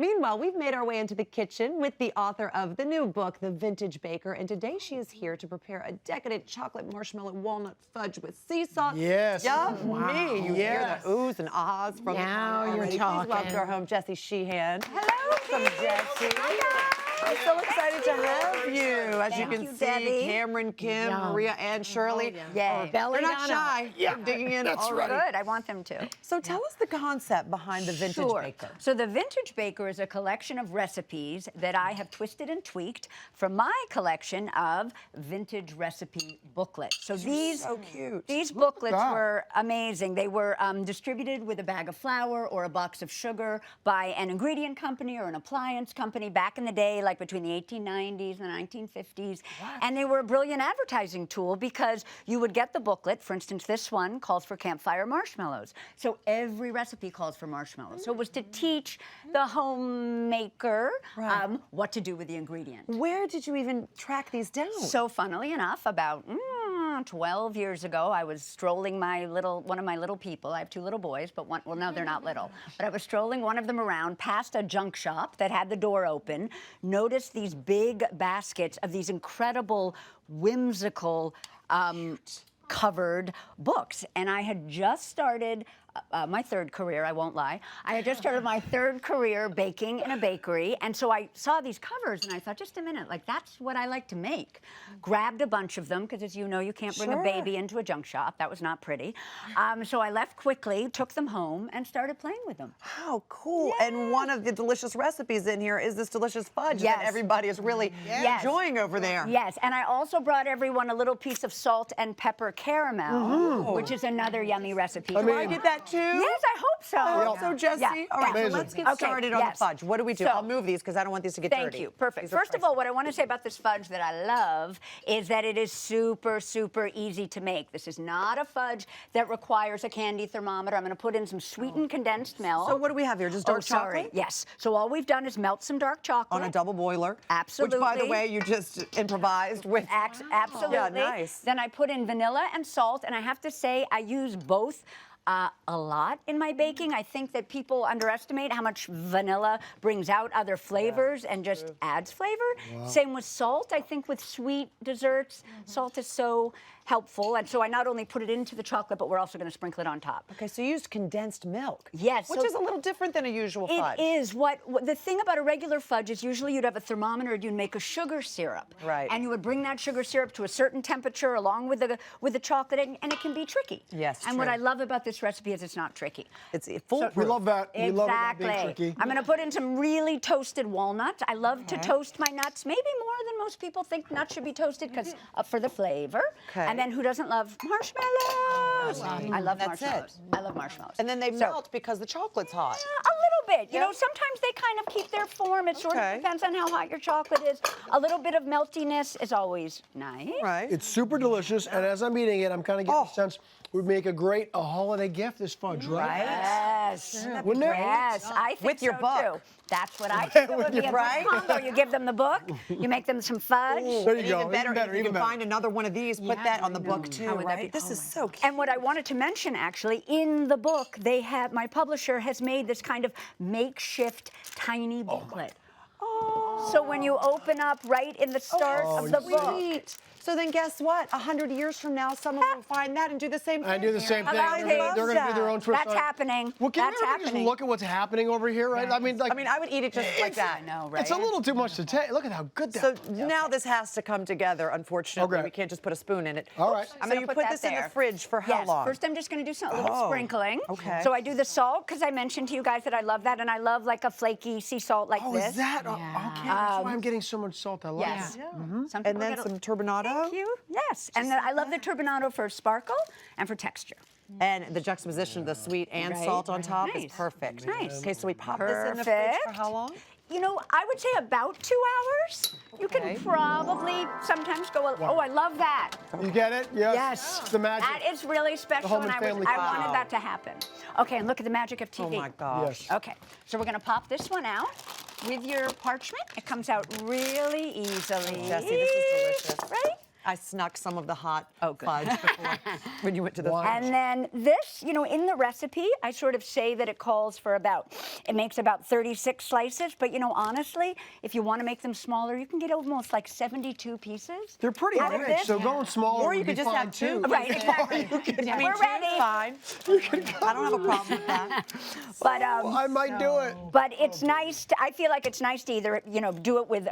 Meanwhile, we've made our way into the kitchen with the author of the new book, The Vintage Baker, and today she is here to prepare a decadent chocolate marshmallow walnut fudge with sea salt. Yes. Yummy. Wow. You hear the oohs and ahs from Now the you're already. talking. Please welcome to our home, Jessie Sheehan. Hello, Welcome, Jessie. I'm so excited to have you. As Thank you can you, see, Debbie. Cameron, Kim, Yum. Maria, and Shirley. Yay. They're not shy. Yeah. They're digging in That's already. right. Good, I want them to. So tell us the concept behind the Vintage Sure. Baker. So the Vintage Baker is a collection of recipes that I have twisted and tweaked from my collection of vintage recipe booklets. So these so cute. These booklets that. were amazing. They were distributed with a bag of flour or a box of sugar by an ingredient company or an appliance company back in the day, like between the 1890s and the 1950s. And they were a brilliant advertising tool because you would get the booklet. For instance, this one calls for campfire marshmallows. So every recipe calls for marshmallows. So it was to teach the homemaker what to do with the ingredients. Where did you even track these down? So funnily enough, about 12 years ago, I was strolling one of my little people. I have two little boys, but well, no, they're not little. But I was strolling one of them around past a junk shop that had the door open, noticed these big baskets of these incredible, whimsical, covered books. And I had just started my third career, I won't lie. I had just started my third career baking in a bakery, and so I saw these covers, and I thought, just a minute, like, that's what I like to make. Grabbed a bunch of them, because as you know, you can't bring a baby into a junk shop. That was not pretty. So I left quickly, took them home, and started playing with them. How cool. Yeah. And one of the delicious recipes in here is this delicious fudge Yes. that everybody is really enjoying over there. Yes, and I also brought everyone a little piece of salt and pepper caramel, which is another yummy recipe. Do I get that too? Yes, I hope so. I hope so, Jessie. Yeah. All right, Amazing. so let's get started on the fudge. What do we do? So, I'll move these because I don't want these to get dirty. Thank you. Perfect. These are First of all, what I want to say about this fudge that I love is that it is super, super easy to make. This is not a fudge that requires a candy thermometer. I'm going to put in some sweetened condensed milk. So what do we have here? Just dark sorry. chocolate? Yes. So all we've done is melt some dark chocolate. On a double boiler. Absolutely. Which, by the way, you just improvised with. Absolutely. Yeah, nice. Then I put in vanilla and salt, and I have to say I use both a lot in my baking. I think that people underestimate how much vanilla brings out other flavors and just adds flavor. Same with salt. I think with sweet desserts, salt is so helpful. And so I not only put it into the chocolate, but we're also going to sprinkle it on top. Okay, so you used condensed milk. Yes. Which is a little different than a usual fudge. It is. What the thing about a regular fudge is usually you'd have a thermometer and you'd make a sugar syrup. Right. And you would bring that sugar syrup to a certain temperature along with the chocolate, and it can be tricky. Yes, And what I love about this recipe is it's not tricky. It's foolproof. We love that. Exactly. We love it not being tricky. I'm going to put in some really toasted walnuts. I love to toast my nuts, maybe more than most people think nuts should be toasted because for the flavor. Okay. And then who doesn't love marshmallows? I love That's marshmallows. it. I love marshmallows. And then they melt because the chocolate's hot. A little bit. You know, sometimes they kind of keep their form. It sort of depends on how hot your chocolate is. A little bit of meltiness is always nice. Right. It's super delicious, and as I'm eating it, I'm kind of getting the sense would make a great holiday gift, this fudge, right? Yes. Wouldn't it? Yes, I think With your so book. too. That's what I think it would be a good Right? combo. You give them the book, you make them some fudge. There you go. Even better, if you even can better. find another one of these, put that on the book too, How would that right? be? This is so cute. And what I wanted to mention, actually, in the book, they have my publisher has made this kind of makeshift tiny booklet. So when you open up right in the start of the book, Sweet. So then guess what? 100 years from now, someone will find that and do the same thing. And do the same thing. About They're going to do their own twist that's on it. happening. Well, can That's you ever just happening. look at what's happening over here, right? I mean, like, I would eat it just like that. I know, right? it's a little too much to take. Look at how good that So is. now this has to come together, unfortunately. Okay. We can't just put a spoon in it. All right. So gonna you put put that this in the there. fridge for how long? First I'm just going to do a little sprinkling. Okay. So I do the salt because I mentioned to you guys that I love that, and I love like a flaky sea salt like Oh, this. is that? Okay, that's why I'm getting so much salt. I love Yes. that. Some And people then get a- some turbinado. Thank you. Yes. And then I love the turbinado for sparkle and for texture. And the juxtaposition of the sweet and Right. salt on top is Nice. perfect. Nice. Okay, so we pop this in the fridge for Perfect. how long? You know, I would say about 2 hours. You Okay. can probably sometimes go, oh, I love that. You get it? Yes. Yes. It's the magic. That is really special, home and and family I combo. wanted that to happen. Okay, and look at the magic of TV. Oh my gosh. Yes. Okay, so we're gonna pop this one out with your parchment. It comes out really easily. Jessie, this is delicious. Right? I snuck some of the hot good. fudge before when you went to the And then this, you know, in the recipe, I sort of say that it calls for it makes about 36 slices. But, you know, honestly, if you want to make them smaller, you can get almost like 72 pieces. They're pretty out of rich, this. so going smaller Or you would could be just fine have two. too. Right, exactly. We're ready. Fine. I don't have a problem with that. But I might do it. But it's nice. I feel like it's nice to either, you know, do it with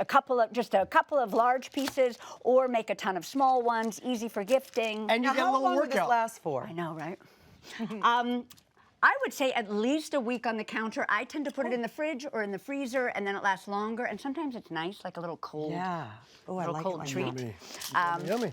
just a couple of large pieces, or make a ton of small ones, easy for gifting. And you Now, get a how little long would this workout. last for? I know, right? I would say at least a week on the counter. I tend to put it in the fridge or in the freezer, and then it lasts longer. And sometimes it's nice, like a little cold, Yeah. Oh, I little like cold it like treat. that. Yummy. Yummy.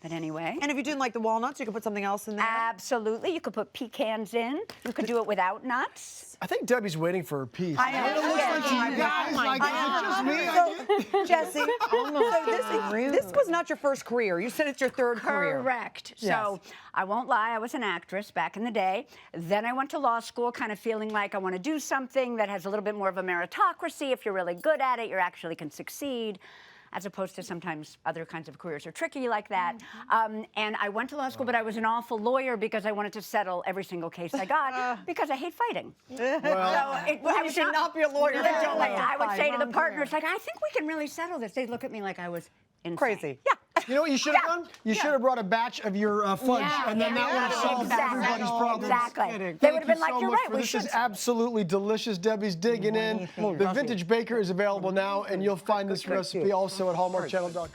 But anyway. And if you didn't like the walnuts, you could put something else in there. Absolutely. You could put pecans in. You could do it without nuts. I think Debbie's waiting for her piece. I am. It looks like Oh my you guys, God. like, is it just me? So, Jessie, so this was not your first career. You said it's your third career. Correct. Yes. So I won't lie, I was an actress back in the day. Then I went to law school kind of feeling like I want to do something that has a little bit more of a meritocracy. If you're really good at it, you actually can succeed, as opposed to sometimes other kinds of careers are tricky like that. And I went to law school, but I was an awful lawyer because I wanted to settle every single case I got because I hate fighting. Well, You should not be a lawyer. Literally, I would say to the Wrong partners, like, I think we can really settle this. They'd look at me like I was insane. Crazy. Yeah. you know what you should have done? You should have brought a batch of your fudge, and then that would have solved everybody's problems. Exactly. They Thank would have been you like, so you're much right, for we this should. is absolutely delicious. Debbie's digging in. The Vintage Baker is available now, and you'll find this recipe also at hallmarkchannel.com.